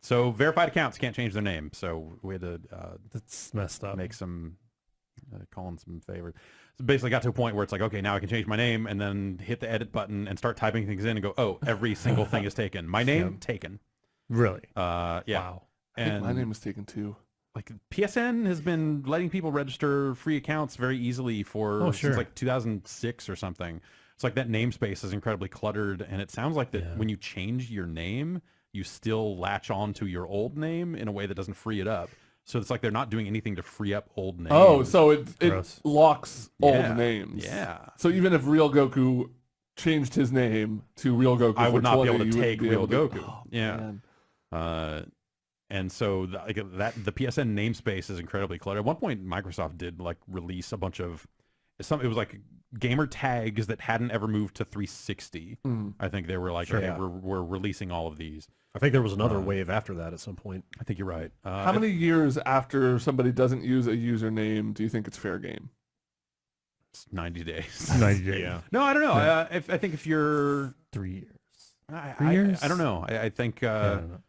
So verified accounts can't change their name. So we had to That's messed up. make some calling some favors. So basically got to a point where it's like, okay, now I can change my name and then hit the edit button and start typing things in and go, oh, every single thing is taken. My name taken. Really? Yeah. Wow. I think my name was taken too. Like PSN has been letting people register free accounts very easily since like 2006 or something. It's like that namespace is incredibly cluttered, and it sounds like that when you change your name, you still latch on to your old name in a way that doesn't free it up. So it's like they're not doing anything to free up old names. Oh, so it locks old names. Yeah. So even if Real Goku changed his name to Real Goku, I would not be able to you wouldn't take be Real able to- Goku. Oh, Yeah. man. And so the PSN namespace is incredibly cluttered. At one point, Microsoft did like release a bunch of it was like gamer tags that hadn't ever moved to 360. I think they were like, okay, we're releasing all of these. I think there was another wave after that at some point. I think you're right. How many years after somebody doesn't use a username do you think it's fair game? It's 90 days. 90 days. Yeah. No, I don't know. I think if you're 3 years. 3 years? I don't know. I think I don't know.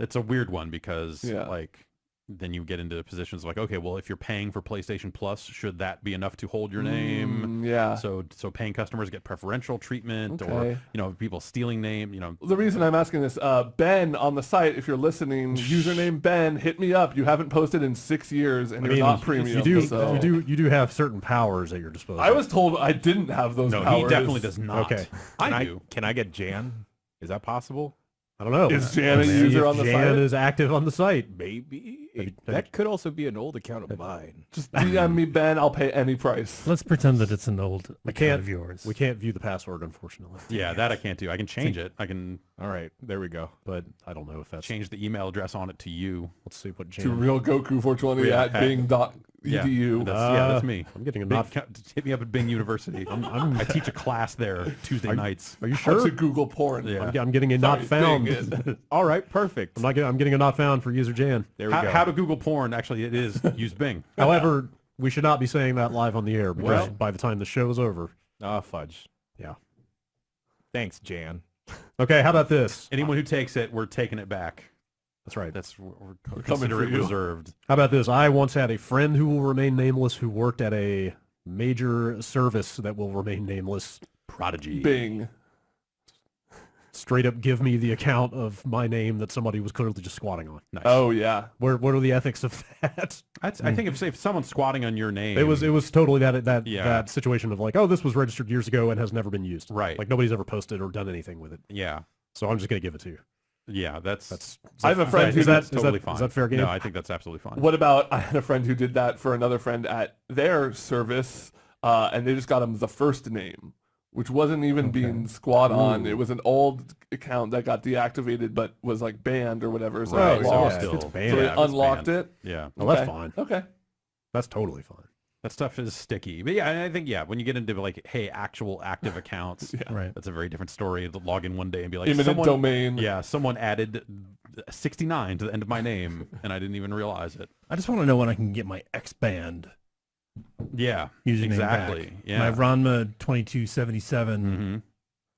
it's a weird one because like then you get into positions like, okay, well, if you're paying for PlayStation Plus, should that be enough to hold your name? Yeah. So paying customers get preferential treatment, or people stealing name. The reason I'm asking this, Ben on the site, if you're listening, username Ben, hit me up. You haven't posted in 6 years, and you're not premium. You so. do have certain powers at your disposal. I was told I didn't have those powers. No, he definitely does not. Okay. I do. Can I get Jan? Is that possible? I don't know. Is Jan a user on the site? Jan is active on the site. Maybe. That could also be an old account of mine. Just DM me, Ben. I'll pay any price. Let's pretend that it's an old account of yours. We can't view the password, unfortunately. Yeah, that I can't do. I can change it. I can. All right, there we go. But I don't know if that's... Change the email address on it to you. Let's see what Jan... To Real Goku 420 at Bing.edu. That's me. I'm getting a Bing, not... hit me up at Bing University. I teach a class there Tuesday nights. Are you How sure? to Google porn. Yeah. I'm getting a not found. All right, perfect. I'm getting a not found for user Jan. There we go. How to Google porn? Actually, it is use Bing. However, we should not be saying that live on the air because by the time the show is over... Oh, fudge. Yeah. Thanks, Jan. Okay, how about this? Anyone who takes it, we're taking it back. That's right. We're consider it reserved. How about this? I once had a friend who will remain nameless who worked at a major service that will remain nameless. Prodigy. Bing. Straight up give me the account of my name that somebody was clearly just squatting on. Nice. Oh, yeah. What are the ethics of that? I think if someone's squatting on your name, It was totally that situation of like, oh, this was registered years ago and has never been used. Right. Like nobody's ever posted or done anything with it. Yeah. So I'm just gonna give it to you. Yeah, that's I have a friend who that's is totally fine. Is that fair game? No, I think that's absolutely fine. What about, I had a friend who did that for another friend at their service, and they just got him the first name, which wasn't even being squat on. It was an old account that got deactivated but was like banned or whatever. So Right, it so lost. still- it's banned. So they Yeah, it's unlocked banned. it. Yeah. Well, that's Okay. fine. Okay. That's totally fine. That stuff is sticky. But yeah, I think, when you get into like, hey, actual active accounts, Right. that's a very different story. To log in one day and be like, Imminent domain. Yeah, someone added 69 to the end of my name, and I didn't even realize it. I just want to know when I can get my X-Band Yeah, username exactly. back. Yeah. My Ranma 2277. Mm-hmm.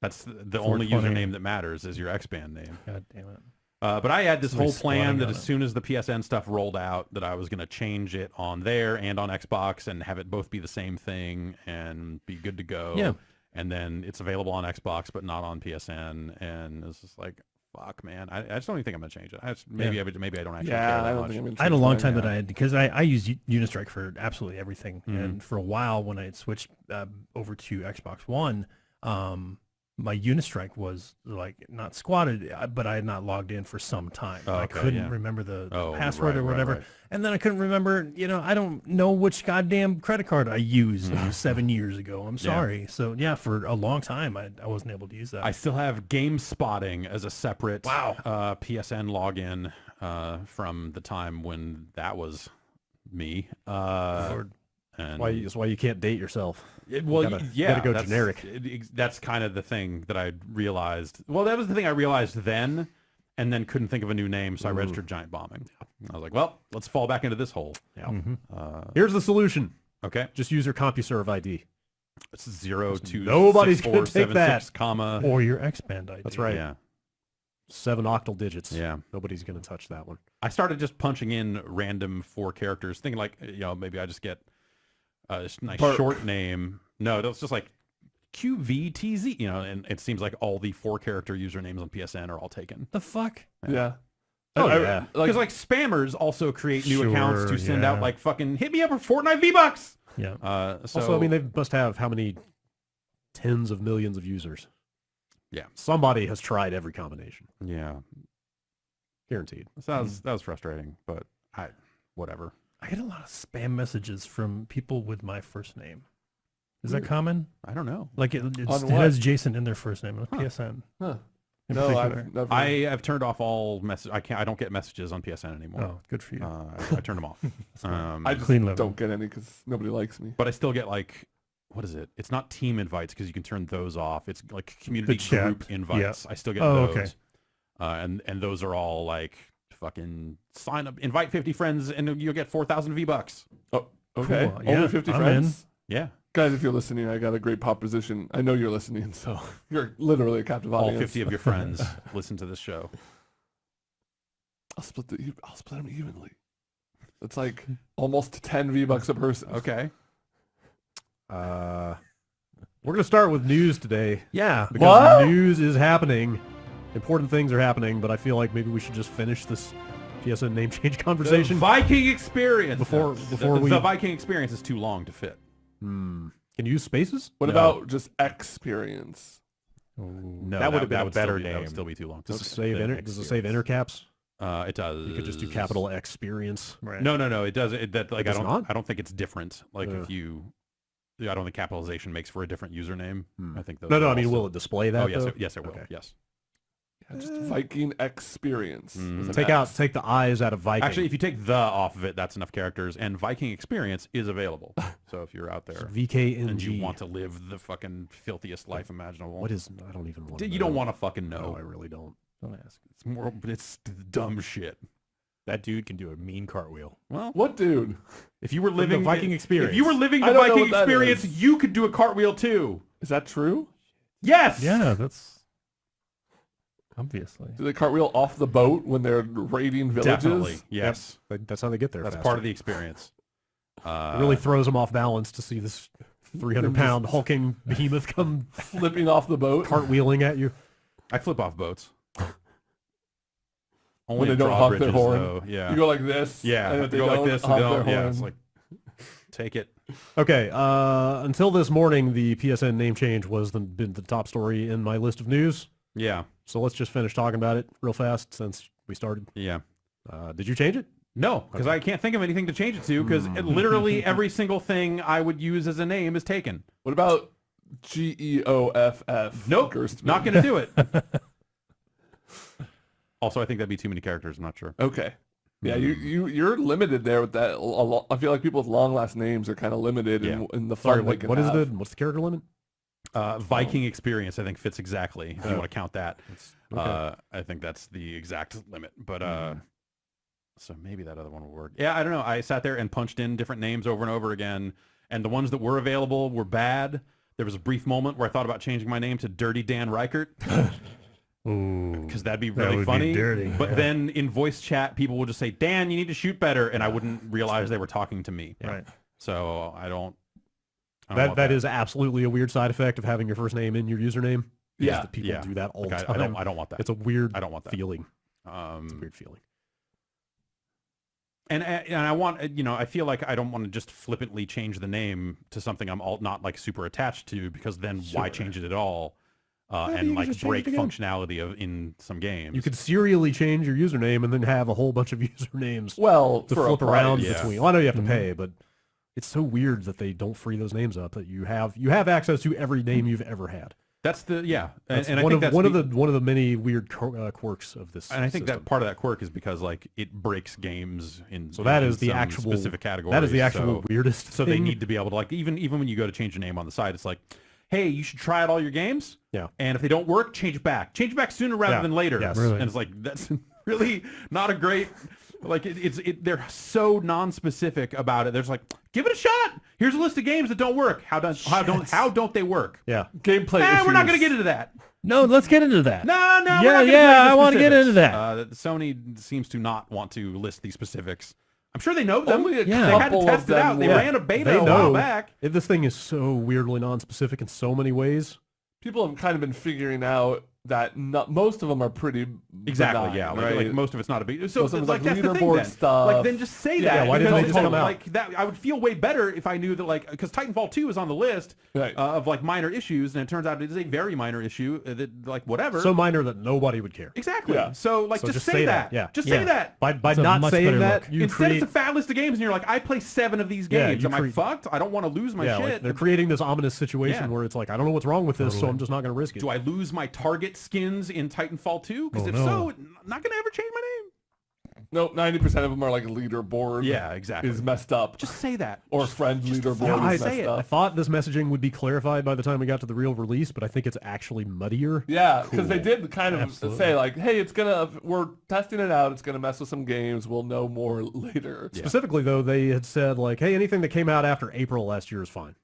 That's the only 420. username that matters is your X-Band name. God damn it. But I had this whole plan squatting that on as it. soon as the PSN stuff rolled out, that I was going to change it on there and on Xbox and have it both be the same thing and be good to go. Yeah. And then it's available on Xbox but not on PSN, and it's just like, fuck, man. I just don't even think I'm going to change it. Maybe I don't actually care Yeah, that I don't much. think I'm going to I had a long time that I had, because I use Unistrike for absolutely everything. Mhm. And for a while when I had switched over to Xbox One, my Unistrike was like not squatted, but I had not logged in for some time. Oh, I okay, couldn't yeah. remember the Oh, password right, or right, whatever. right. And then I couldn't remember, I don't know which goddamn credit card I used 7 years ago. I'm sorry. So yeah, for a long time, I wasn't able to use that. I still have Game Spotting as a separate Wow. PSN login from the time when that was me. Lord. And That's why you can't date yourself. well, you gotta go that's, generic. That's kind of the thing that I realized. Well, that was the thing I realized then, and then couldn't think of a new name, so I registered Giant Bombing. I was like, well, let's fall back into this hole. Yeah. Here's the solution. Okay, Just use your CompuServe ID. it's 0264766, Nobody's gonna take that. comma. Or your X-Band ID. That's right. Yeah. 7 octal digits. Yeah. Nobody's going to touch that one. I started just punching in random 4 characters, thinking like, maybe I just get a nice short name. No, it's just like QVTZ, and it seems like all the 4-character usernames on PSN are all taken. The fuck? Yeah. Yeah. Because like spammers also create new accounts to send out like fucking hit me up for Fortnite V-Bucks. Yeah. Also, I mean, they must have how many tens of millions of users. Yeah. Somebody has tried every combination. Yeah. Guaranteed. That was frustrating, but whatever. I get a lot of spam messages from people with my first name. Is that common? I don't know. Like it has Jason in their first name on PSN. Huh. In No, particular. I've never. I have turned off all message. I don't get messages on PSN anymore. Oh, good for you. I turned them off. I just Clean living. don't get any because nobody likes me. But I still get like, what is it? It's not team invites because you can turn those off. It's like community The chat. group invites. I still get Oh, those. okay. And those are all like fucking sign up, invite 50 friends, and you'll get 4,000 V-Bucks. Oh, okay. Cool. Yeah, Only 50 I'm friends. Yeah. Guys, if you're listening, I got a great proposition. I know you're listening, so you're literally a captive All audience. 50 of your friends listen to this show. I'll split them evenly. It's like almost 10 V-Bucks a person. Okay. We're going to start with news today. Yeah. Because news is happening. Important things are happening, but I feel like maybe we should just finish this PSN name change conversation. The Viking Experience. Before we... The Viking Experience is too long to fit. Can you use spaces? What about just experience? No, That would have been a better That name. would still be too long. Does it save inner caps? It does. You could just do capital Experience. Right. No. It does. I does don't. not? I don't think it's different. Like if you, I don't think capitalization makes for a different username. I think those. No. are I mean, also- will it display that? Oh yes, though? yes, it will. Okay. Yes. Yeah, just Viking experience. with an Take X. the eyes out of Viking. Actually, if you take the off of it, that's enough characters. And Viking Experience is available. So if you're out there VKNG. and you want to live the fucking filthiest life imaginable, What is? I don't even want to. you don't want to fucking No, know. I really don't. Don't ask. It's more. It's dumb shit. That dude can do a mean cartwheel. Well, What dude? if you were the living Viking Experience. if you were living I the don't know Viking what that Experience, is. you could do a cartwheel too. Is that true? Yes. Yeah, that's obviously. Do they cartwheel off the boat when they're raiding villages? Definitely. Yes. That's how they get there. That's faster. part of the experience. It really throws them off balance to see this 300-pound hulking behemoth come Flipping off the boat cartwheeling at you. I flip off boats. when they at don't honk their drawbridges, horn. though. Yeah. You go like this. Yeah. And if they go don't like this and honk go. their Yeah. horn, It's like, take it. Okay. Until this morning, the PSN name change was been the top story in my list of news. Yeah. So let's just finish talking about it real fast since we started. Yeah. Did you change it? No, because I can't think of anything to change it to. Because literally every single thing I would use as a name is taken. What about GEOFF? Nope. Gerstmann? Not going to do it. Also, I think that'd be too many characters. I'm not sure. Okay. Yeah, you're limited there with that. I feel like people with long last names are kind of limited in the fun Sorry, they can what's have. the character limit? Viking Experience, I think, fits exactly. If you want to count that, okay. I think that's the exact limit. But so maybe that other one will work. Yeah, I don't know. I sat there and punched in different names over and over again, and the ones that were available were bad. There was a brief moment where I thought about changing my name to Dirty Dan Reichert. Because that'd be really would be funny. dirty, But yeah. then in voice chat, people would just say, Dan, you need to shoot better. And I wouldn't realize they were talking to me. Right. So I don't That is absolutely a weird side effect of having your first name in your username. Yeah. That people do that all the Like, time. I don't want that. It's a weird I don't want that. feeling. It's a weird feeling. And I want, I feel like I don't want to just flippantly change the name to something I'm not like super attached to, because then why change it at all? And you like just change break it again. functionality in some games. You could serially change your username and then have a whole bunch of usernames Well, to for flip a around price. Yeah. between. Well, I know you have to pay, but it's so weird that they don't free those names up. That you have access to every name you've ever had. That's the That's and I one think of that's one of the many weird quirks of this. and I think system. that part of that quirk is because like it breaks games in So that in is the some actual specific category. That is the actual weirdest. So they thing. need to be able to like even when you go to change your name on the site, it's like, hey, you should try out all your games. Yeah. And if they don't work, change it back. Change it back sooner rather Yeah. than later. Yes. Really. And it's like that's really not a great. Like they're so non-specific about it. There's like, give it a shot. Here's a list of games that don't work. How don't they work? Yeah. Gameplay issues. We're not going to get into that. No, let's get into that. No, we're not Yeah, gonna yeah, play I want to get specifics. into that. Sony seems to not want to list these specifics. I'm sure they know them. Only a They had to couple test of it them out. They were- ran a beta They a know. while back. This thing is so weirdly non-specific in so many ways. People have kind of been figuring out that most of them are pretty Exactly, benign, yeah. Right? Like most of it's not a big. So Most of it's it's like like that's the thing leaderboard then. stuff. Like then just say Yeah, that. why didn't because they it's just come out? like that? I would feel way better if I knew that because Titanfall 2 is on the list Right. of like minor issues, and it turns out it is a very minor issue that like whatever. So minor that nobody would care. exactly. Yeah. So like So just say that. Yeah. Just Yeah. say that. By It's a not much saying better that, look. you Instead, create... it's a fat list of games, and you're like, I play 7 of these Yeah, games. you Am I create- fucked? I don't want to lose my yeah, shit. like they're creating this ominous situation Yeah. where it's like, I don't know what's wrong with this, so I'm just not going to risk it. Do I lose my target skins in Titanfall 2? Because Oh, if no. so, I'm not going to ever change my name. No, 90% of them are like leaderboard. Yeah, exactly. Is messed up. Just say that. Or friend leaderboard Yeah, is messed say it. I up. thought this messaging would be clarified by the time we got to the real release, but I think it's actually muddier. Yeah, because they did kind of Absolutely. say like, hey, we're testing it out. It's gonna mess with some games. We'll know more later. Specifically, though, they had said like, hey, anything that came out after April last year is fine.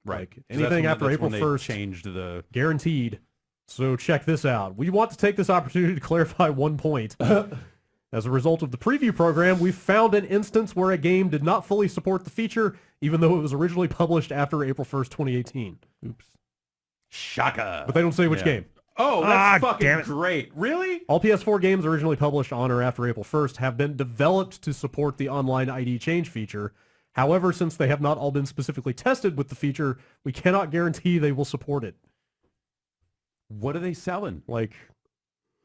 Right. Like, So anything that's after when April they 1st, changed the... guaranteed. So check this out. We want to take this opportunity to clarify one point. As a result of the preview program, we found an instance where a game did not fully support the feature, even though it was originally published after April 1st, 2018. Oops. Shaka. But they don't say which Yeah. game. Oh, Ah, that's damn fucking it. great. Really? All PS4 games originally published on or after April 1st have been developed to support the online ID change feature. However, since they have not all been specifically tested with the feature, we cannot guarantee they will support it. What are they selling? Like,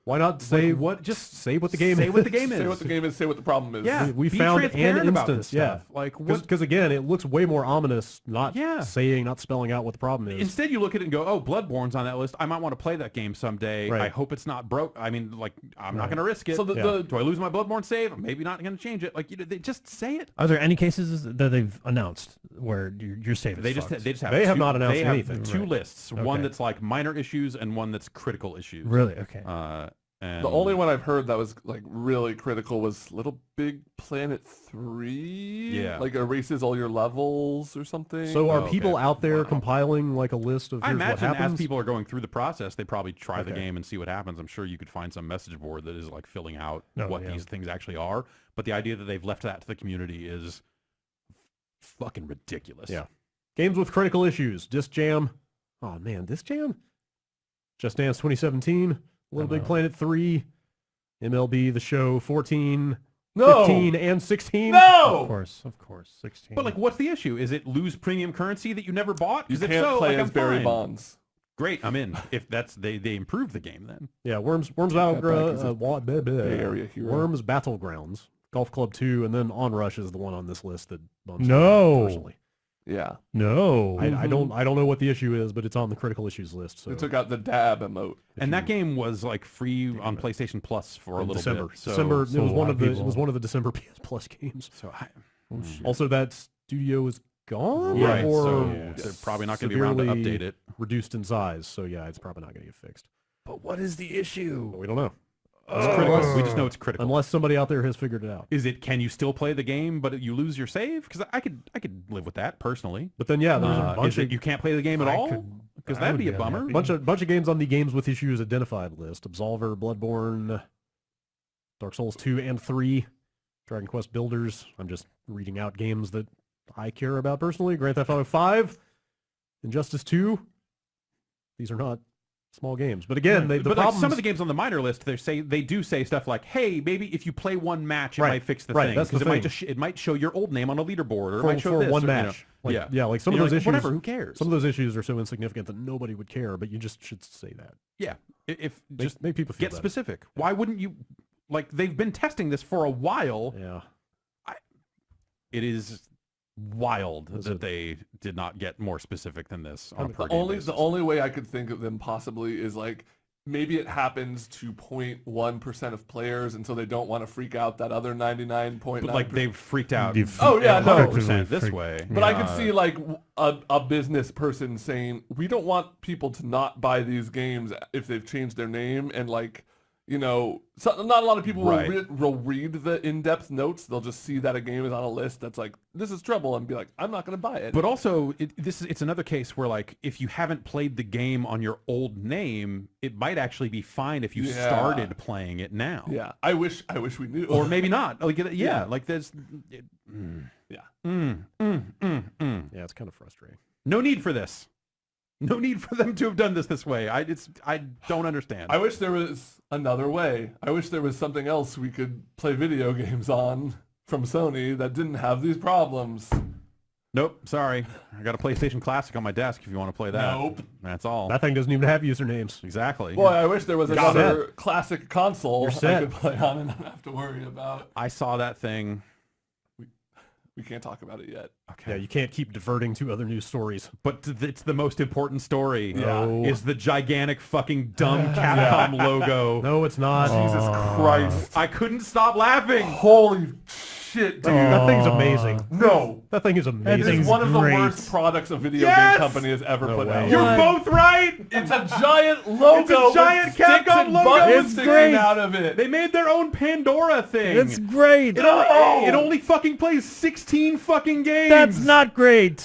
why not say what? Just say what the game Say is. what the game is. Say what the game is. Say what the problem is. Yeah. We Be found an transparent about instance, this yeah. stuff. Like, what? Because again, it looks way more ominous not Yeah. not spelling out what the problem is. Instead, you look at it and go, "Oh, Bloodborne's on that list. I might want to play that game someday. Right. I hope it's not broke. I mean, like, I'm not going to risk it. So Do I lose my Bloodborne save? I'm maybe not going to change it. Like, they just say it. Are there any cases that they've announced where your save is They just fucked? have. They have two- not announced they have anything. Two Right. lists. One Okay. that's like minor issues and one that's critical issues. Really? Okay. And The only one I've heard that was like really critical was Little Big Planet 3. Yeah. Like erases all your levels or something. So are Oh, people okay. out there Wow. compiling like a list of I here's what imagine happens? as people are going through the process, they probably try the Okay. game and see what happens. I'm sure you could find some message board that is like filling out Oh, what yeah. these things actually are. But the idea that they've left that to the community is fucking ridiculous. Yeah. Games with critical issues. Disc Jam. Oh man, Disc Jam? Just Dance 2017. Little Big know. Planet 3. MLB The Show 14, no. 15, and 16. Of No. course. 16. But like, what's the issue? Is it lose premium currency that you never bought? You 'Cause if can't so, play like, as I'm Barry fine. Bonds. Great, I'm in. If that's they improved the game then. Yeah, Worms back is a Battlegrounds. Bay Area hero. Worms Battlegrounds. Golf Club 2, and then Onrush is the one on this list that bumps No. me out personally. Yeah. no. I don't know what the issue is, but it's on the critical issues list. So They took out the dab emote. And that game was like free on PlayStation Plus for a in little December. bit. So, December. It so was a one lot of of the. It people- was one of the December PS Plus games. So I, Also, that studio is gone, right. or So they're probably not going to be around to severely update it. reduced in size. So yeah, it's probably not going to get fixed. But what is the issue? But we don't know It's critical. We just know it's critical. unless somebody out there has figured it out. Is it? Can you still play the game, but you lose your save? Because I could live with that personally. But then yeah, there's a bunch Is it of you can't play the game at I all? could- Because I that'd would be a be bummer. unhappy. bunch of games on the games with issues identified list: Absolver, Bloodborne, Dark Souls 2 and 3, Dragon Quest Builders. I'm just reading out games that I care about personally. Grand Theft Auto 5, Injustice 2. These are not small games, but again, the but like problems. some of the games on the minor list, they do say stuff like, "Hey, maybe if you play one match, it Right, might fix the right, thing." that's the 'Cause it might thing. just it might show your old name on a leaderboard, or it for, might show for this, one or, you know. match. Like, yeah, yeah, like some And of you're those like, issues. Whatever, who cares? Some of those issues are so insignificant that nobody would care, but you just should say that. Yeah, if Make, just make people feel get better. specific. Why wouldn't you? Like they've been testing this for a while. Yeah. It is wild Is that it- they did not get more specific than this on a per The game only basis. the only way I could think of them possibly is like maybe it happens to 0.1% of players, and so they don't want to freak out that other 99.9%. But like they've freaked out. Oh, yeah, no. 100% this way. But I could see like a business person saying, we don't want people to not buy these games if they've changed their name, and like you know, not a lot of people Right. will read the in-depth notes. They'll just see that a game is on a list that's like, this is trouble, and be like, I'm not going to buy it. But also, it's another case where, like, if you haven't played the game on your old name, it might actually be fine if you started playing it now. Yeah, I wish we knew. Or maybe not. Like, like there's... Yeah. Yeah, it's kind of frustrating. No need for this. No need for them to have done this way. I don't understand. I wish there was another way. I wish there was something else we could play video games on from Sony that didn't have these problems. Nope, sorry. I got a PlayStation Classic on my desk if you want to play that. Nope. That's all. That thing doesn't even have usernames. Exactly. Boy, I wish there was another classic console I could play on and not have to worry about. I saw that thing. We can't talk about it yet. Okay. Yeah, you can't keep diverting to other news stories. But it's the most important story. Yeah. Is the gigantic fucking dumb Capcom logo. No, it's not. Jesus Christ. I couldn't stop laughing. Holy shit, dude. That thing's amazing. No. That thing is amazing. It is thing's one of the great. worst products a video Yes! game company has ever put way. out. You're both right. It's a giant logo. It's a giant with sticks Capcom and logo. buttons It's sticking great. out of it. They made their own Pandora thing. It's great. It only fucking plays 16 fucking games. That's not great.